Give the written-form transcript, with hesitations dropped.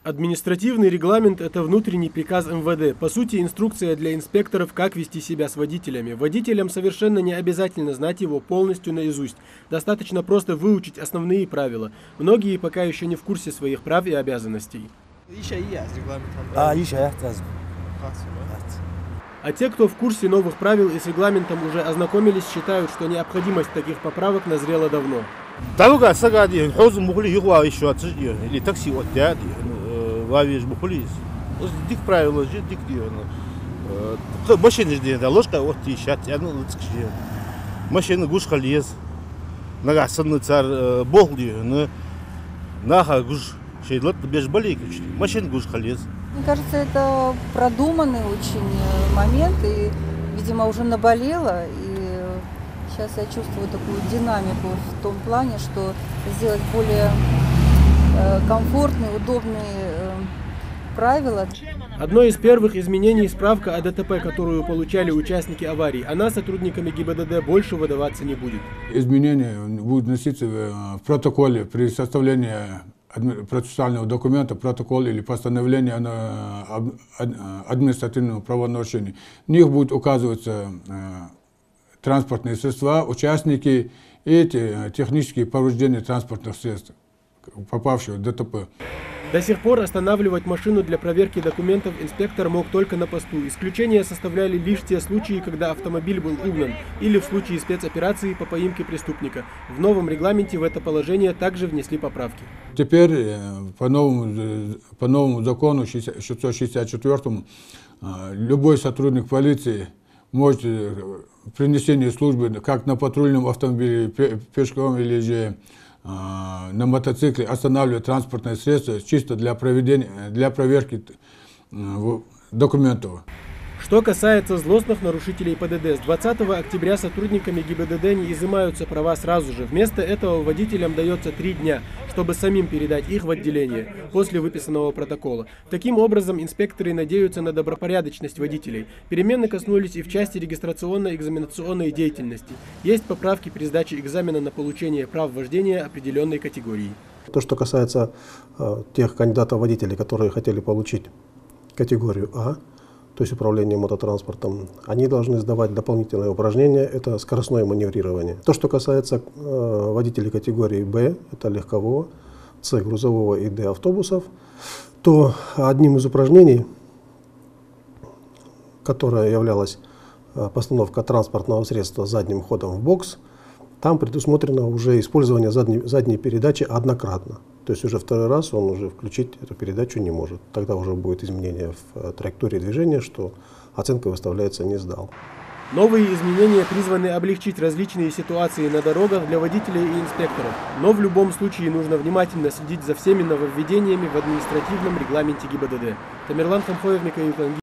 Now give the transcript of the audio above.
Административный регламент – это внутренний приказ МВД. По сути, инструкция для инспекторов, как вести себя с водителями. Водителям совершенно не обязательно знать его полностью наизусть. Достаточно просто выучить основные правила. Многие пока еще не в курсе своих прав и обязанностей. А те, кто в курсе новых правил и с регламентом уже ознакомились, считают, что необходимость таких поправок назрела давно. Дик правила, дик машина ждет, ложка вот тищат, машина гуш халез, нагасанный царь бог дию, наха гуш шейдлот без болейки, машина гуш халез. Мне кажется, это продуманный очень момент, и, видимо, уже наболело, и сейчас я чувствую такую динамику в том плане, что сделать более комфортные, удобные правила. Одно из первых изменений – справка о ДТП, которую получали участники аварий. Она сотрудниками ГИБДД больше выдаваться не будет. Изменения будут вноситься в протоколе при составлении процессуального документа, протокол или постановление о административном правонарушении. В них будут указываться транспортные средства, участники и технические повреждения транспортных средств, попавших в ДТП. До сих пор останавливать машину для проверки документов инспектор мог только на посту. Исключения составляли лишь те случаи, когда автомобиль был угнан, или в случае спецоперации по поимке преступника. В новом регламенте в это положение также внесли поправки. Теперь по новому закону 664 любой сотрудник полиции может при несении службы как на патрульном автомобиле, пешком или же на мотоцикле останавливать транспортное средство чисто для проверки документов. Что касается злостных нарушителей ПДД, с 20 октября сотрудниками ГИБДД не изымаются права сразу же. Вместо этого водителям дается 3 дня, чтобы самим передать их в отделение после выписанного протокола. Таким образом, инспекторы надеются на добропорядочность водителей. Перемены коснулись и в части регистрационно-экзаменационной деятельности. Есть поправки при сдаче экзамена на получение прав вождения определенной категории. То, что касается тех кандидатов-водителей, которые хотели получить категорию А, то есть управление мототранспортом, они должны сдавать дополнительное упражнение, это скоростное маневрирование. То, что касается водителей категории Б, это легкового, С грузового и Д автобусов, то одним из упражнений, которое являлось постановка транспортного средства с задним ходом в бокс, там предусмотрено уже использование задней передачи однократно. То есть уже второй раз он уже включить эту передачу не может. Тогда уже будет изменение в траектории движения, что оценка выставляется «не сдал». Новые изменения призваны облегчить различные ситуации на дорогах для водителей и инспекторов. Но в любом случае нужно внимательно следить за всеми нововведениями в административном регламенте ГИБДД. Тамерлан Хамхоев, Михаил Танги.